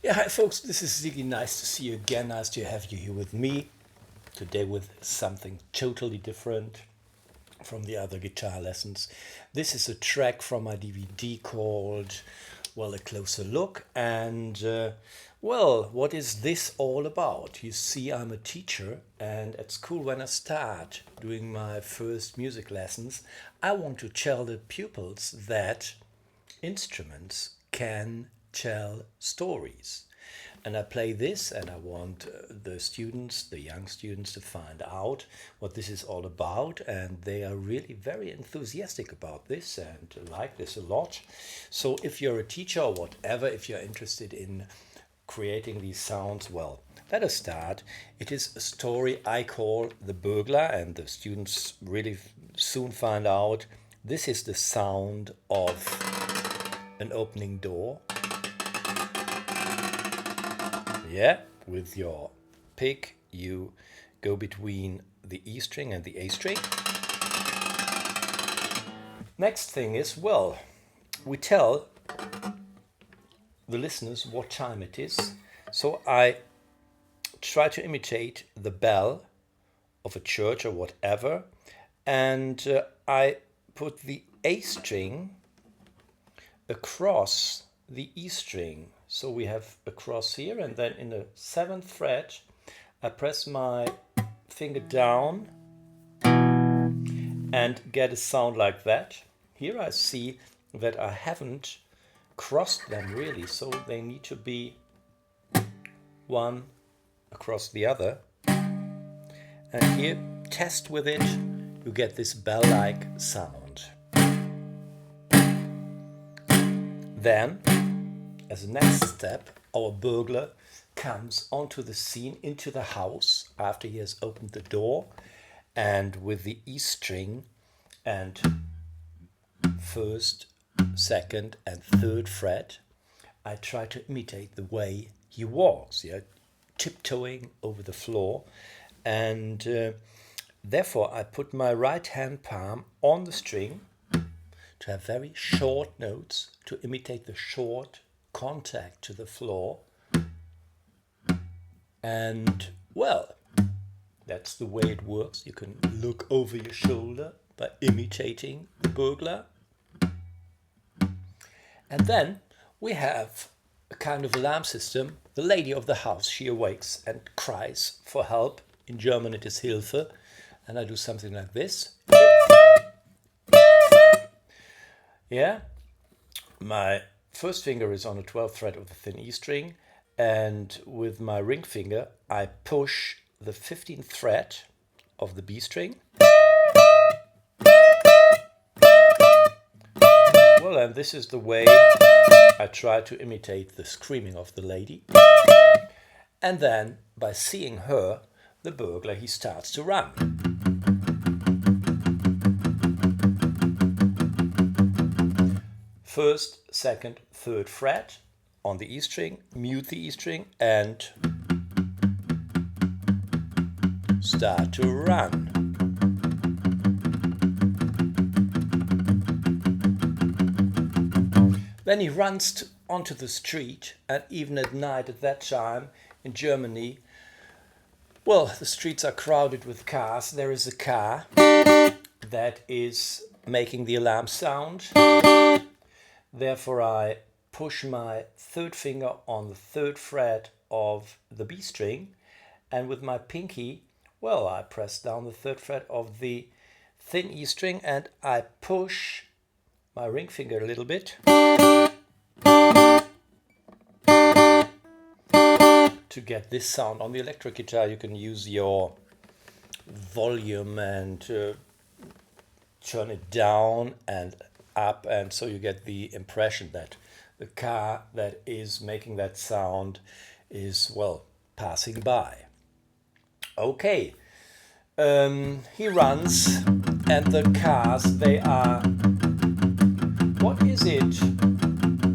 Yeah, hi folks, this is Siggi. Nice to see you again. Nice to have you here with me. Today with something totally different from the other guitar lessons. This is a track from my DVD called, A Closer Look. And, what is this all about? You see, I'm a teacher, and at school, when I start doing my first music lessons, I want to tell the pupils that instruments can tell stories. And I play this, and I want the young students, to find out what this is all about. And they are really very enthusiastic about this and like this a lot. So if you're a teacher or whatever, if you're interested in creating these sounds, let us start. It is a story I call The Burglar, and the students really soon find out this is the sound of an opening door. Yeah, with your pick, you go between the E string and the A string. Next thing is, we tell the listeners what time it is. So I try to imitate the bell of a church or whatever, and I put the A string across the E string. So we have a cross here, and then in the 7th fret, I press my finger down and get a sound like that. Here I see that I haven't crossed them really, so they need to be one across the other. And here, test with it, you get this bell-like sound. Then, as a next step, our burglar comes onto the scene, into the house, after he has opened the door, and with the E string and 1st, 2nd, and 3rd fret, I try to imitate the way he walks, tiptoeing over the floor, and therefore I put my right hand palm on the string to have very short notes, to imitate the short contact to the floor. And, that's the way it works. You can look over your shoulder by imitating the burglar. And then we have a kind of alarm system. The lady of the house, she awakes and cries for help. In German it is Hilfe. And I do something like this. Yeah, my first finger is on the 12th fret of the thin E string, and with my ring finger I push the 15th fret of the B string. And this is the way I try to imitate the screaming of the lady. And then, by seeing her, the burglar, he starts to run. First, 2nd, 3rd fret on the E string, mute the E string, and start to run. Then he runs onto the street, and even at night at that time in Germany, the streets are crowded with cars. There is a car that is making the alarm sound. Therefore, I push my 3rd finger on the 3rd fret of the B string, and with my pinky, I press down the 3rd fret of the thin E string, and I push my ring finger a little bit to get this sound. On the electric guitar, you can use your volume and turn it down and up, and so you get the impression that the car that is making that sound is, passing by. Okay, he runs, and the cars, they are, what is it?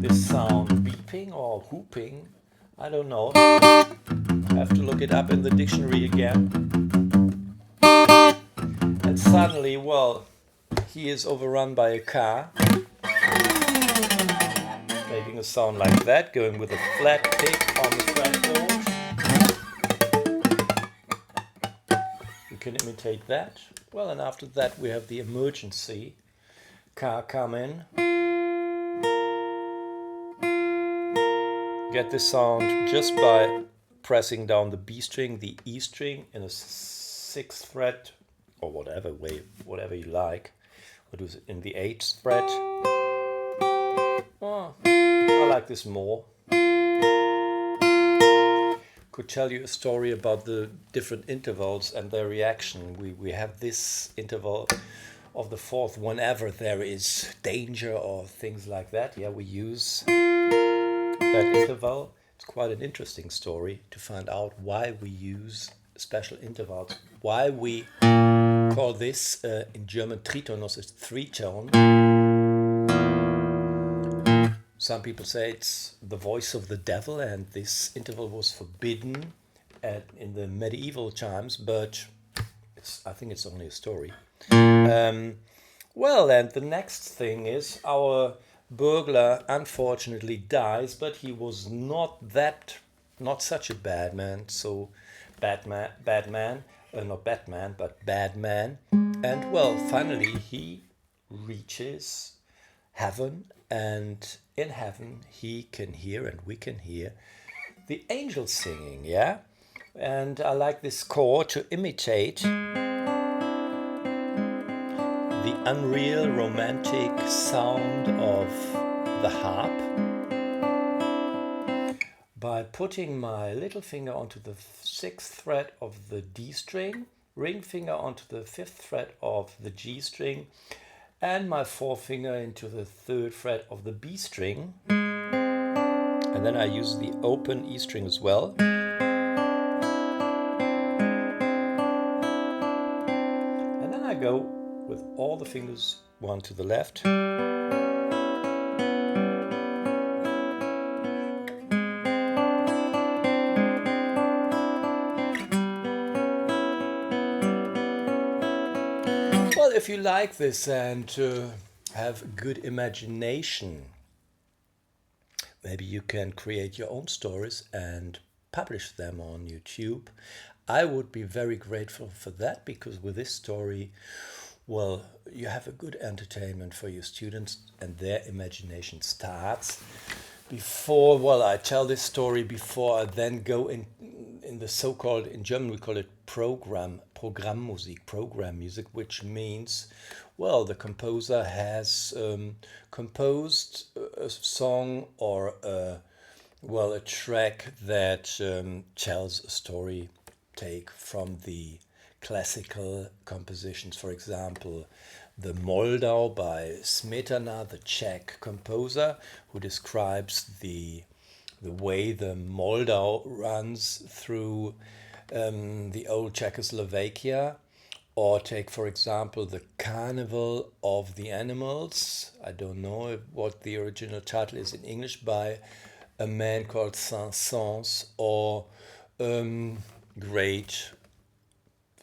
This sound, beeping or whooping? I don't know. I have to look it up in the dictionary again. And suddenly, he is overrun by a car, making a sound like that, going with a flat pick on the fretboard. You can imitate that. Well, and after that we have the emergency car come in. Get this sound just by pressing down the B string, the E string in a sixth fret, or whatever way, whatever you like. What was it in the eighth fret? Oh, I like this more. Could tell you a story about the different intervals and their reaction. We have this interval of the fourth whenever there is danger or things like that. Yeah, we use that interval. It's quite an interesting story to find out why we use special intervals, why we call this in German tritonus is three tone. Some people say it's the voice of the devil, and this interval was forbidden in the medieval times, but I think it's only a story. Well, and the next thing is our Burglar unfortunately dies, but he was not such a bad man. So bad man, not Batman, but bad man. And well, finally he reaches heaven, and in heaven he can hear, and we can hear the angels singing, yeah? And I like this chord to imitate the unreal romantic sound of the harp by putting my little finger onto the sixth fret of the D string, ring finger onto the fifth fret of the G string, and my forefinger into the third fret of the B string. And then I use the open E string as well. And then I go with all the fingers, one to the left. Well, if you like this and have good imagination, maybe you can create your own stories and publish them on YouTube. I would be very grateful for that, because with this story, well, you have a good entertainment for your students and their imagination starts. Before, well, I tell this story before I then go in the so-called, in German we call it Programmmusik, program music, which means, well, the composer has composed a song or a track that tells a story, take from the classical compositions, for example, the Moldau by Smetana, the Czech composer, who describes the way the Moldau runs through the old Czechoslovakia. Or take, for example, the Carnival of the Animals. I don't know what the original title is in English, by a man called Saint-Saëns. Or great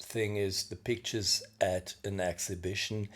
thing is the pictures at an exhibition